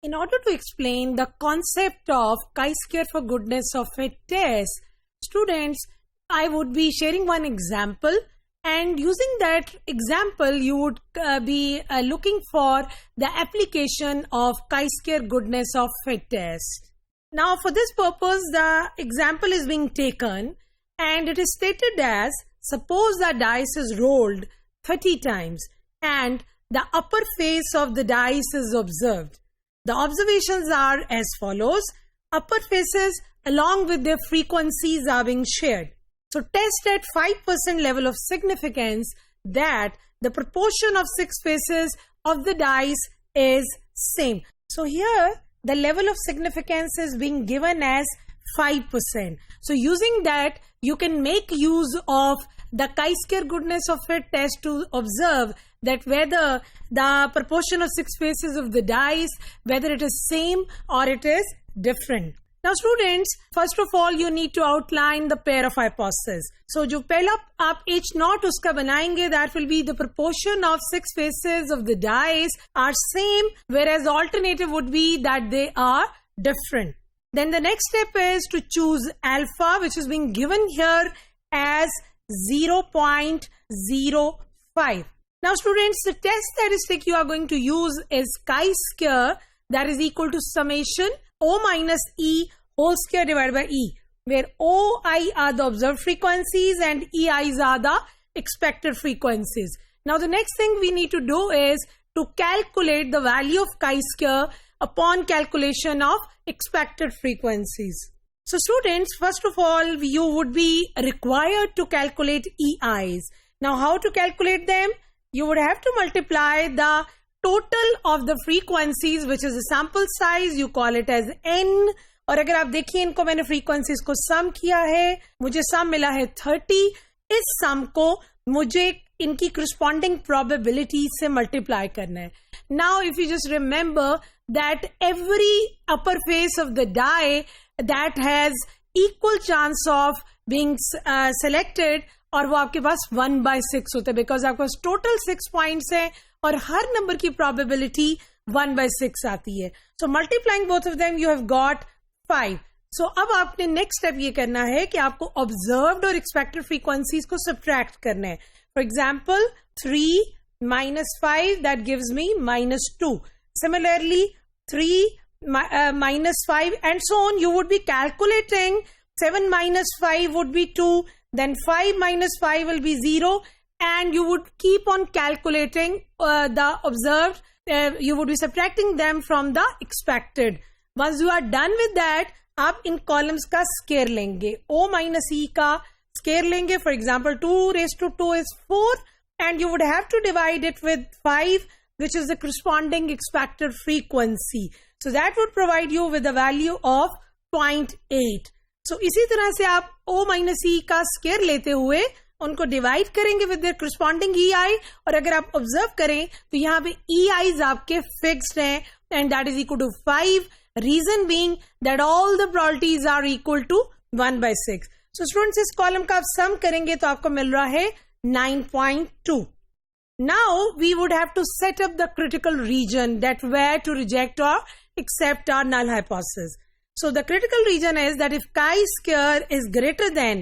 In order to explain the concept of chi-square for goodness of fit test, students, I would be sharing one example, and using that example you would be looking for the application of chi-square goodness of fit test. Now for this purpose the example is being taken and it is stated as, suppose the dice is rolled 30 times and the upper face of the dice is observed. The observations are as follows. Upper faces along with their frequencies are being shared. So test at 5% level of significance that the proportion of 6 faces of the dice is same. So here the level of significance is being given as 5%. So using that you can make use of the chi-square goodness of fit test to observe that whether the proportion of 6 faces of the dice, whether it is same or it is different. Now students, first of all you need to outline the pair of hypotheses. So जो पहला आप H0 उसका बनाएंगे, that will be the proportion of 6 faces of the dice are same, whereas alternative would be that they are different. Then the next step is to choose alpha, which is being given here as 0.05. Now students, the test statistic you are going to use is chi-square, that is equal to summation O minus E whole square divided by E, where OI are the observed frequencies and EIs are the expected frequencies. Now the next thing we need to do is to calculate the value of chi-square upon calculation of expected frequencies. So students, first of all you would be required to calculate EIs. Now how to calculate them? You would have to multiply the total of the frequencies, which is the sample size, you call it as n. और अगर आप देखिए इनको मैंने frequencies को sum किया है, मुझे sum मिला है 30. इस sum को मुझे इनकी corresponding probability से multiply करना है. Now if you just remember that every upper face of the die that has equal chance of being selected, और वो आपके पास 1/6 होता है, बिकॉज आपके पास टोटल 6 पॉइंट्स हैं और हर नंबर की प्रोबेबिलिटी 1/6 आती है. So multiplying both of them you have got 5. So अब आपने नेक्स्ट स्टेप ये करना है कि आपको ऑब्जर्व्ड और एक्सपेक्टेड फ्रीक्वेंसीज को सब्ट्रैक्ट करना है. For example 3 minus 5 that gives me -2. Similarly 3 minus 5 and so on. You would be calculating 7 minus 5 would be 2. Then 5 minus 5 will be 0 and you would keep on calculating the observed, you would be subtracting them from the expected. Once you are done with that, आप इन columns का square लेंगे. O minus E का square लेंगे. For example 2 raised to 2 is 4 and you would have to divide it with 5, which is the corresponding expected frequency. So that would provide you with a value of 0.8. So इसी तरह से आप O minus E का square लेते हुए उनको divide करेंगे with their corresponding EI, और अगर आप ऑब्जर्व करें तो यहाँ पे EIs आपके फिक्स्ड हैं and that is equal to 5. Reason being that all the probabilities are equal to 1/6. So students, इस कॉलम का आप सम करेंगे तो आपको मिल रहा है 9.2. Now we would have to set up the critical region that where to reject or accept our null hypothesis. So the critical region is that if chi-square is greater than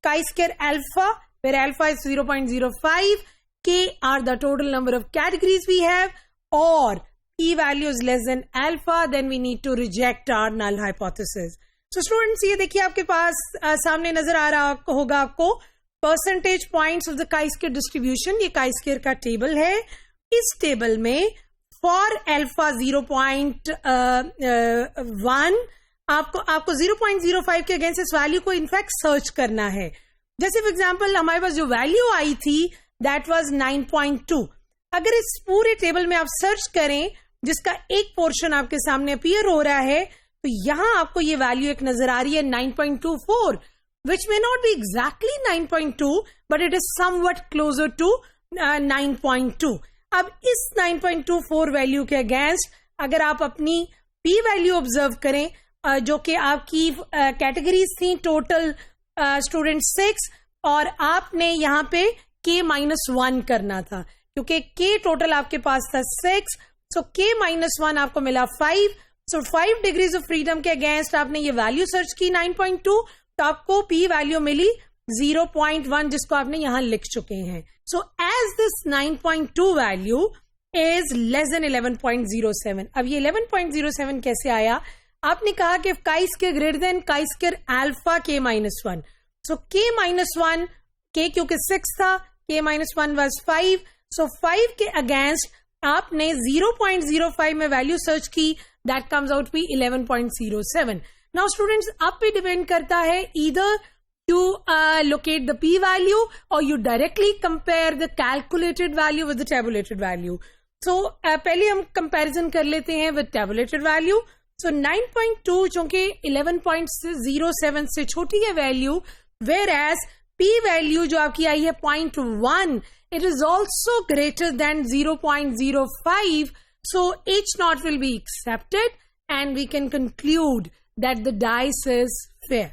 chi-square alpha, where alpha is 0.05, k are the total number of categories we have, or p-value is less than alpha, then we need to reject our null hypothesis. So students, ये देखिए आपके पास सामने नजर आ रहा होगा आपको percentage points of the chi-square distribution. ये chi-square का टेबल है. इस टेबल में for alpha 0.1 आपको 0.05 के अगेंस्ट इस वैल्यू को इनफैक्ट सर्च करना है. जैसे फॉर एग्जांपल हमारे पास जो वैल्यू आई थी दैट वाज 9.2. अगर इस पूरे टेबल में आप सर्च करें जिसका एक पोर्शन आपके सामने अपीयर हो रहा है, तो यहां आपको ये वैल्यू एक नजर आ रही है 9.24, which may not be exactly 9.2 but it is somewhat closer to 9.2. अब इस 9.24 वैल्यू के अगेंस्ट अगर आप अपनी p वैल्यू ऑब्जर्व करें, जो कि आपकी कैटेगरीज थी टोटल स्टूडेंट 6, और आपने यहाँ पे k-1 करना था क्योंकि k टोटल आपके पास था 6. सो K minus 1 आपको मिला 5. सो 5 डिग्रीज ऑफ फ्रीडम के अगेंस्ट आपने ये वैल्यू सर्च की 9.2, तो आपको P वैल्यू मिली 0.1, जिसको आपने यहां लिख चुके हैं. So as this 9.2 value is less than 11.07. अब ये 11.07 कैसे आया? आपने कहा कि chi square greater than chi square alpha K minus 1. सो K minus 1, K क्योंकि 6 था, K minus 1 was 5. सो 5 के अगेंस्ट आपने 0.05 में वैल्यू सर्च की, that comes out be 11.07. Now students, आप पे डिपेंड करता है, either you locate the p value or you directly compare the calculated value with the tabulated value. So पहले हम comparison कर लेते हैं with tabulated value. So 9.2 चूंकि 11.07 से छोटी है वैल्यू, whereas p value जो आपकी आई है 0.1, it is also greater than 0.05. So H naught will be accepted and we can conclude that the dice is fair.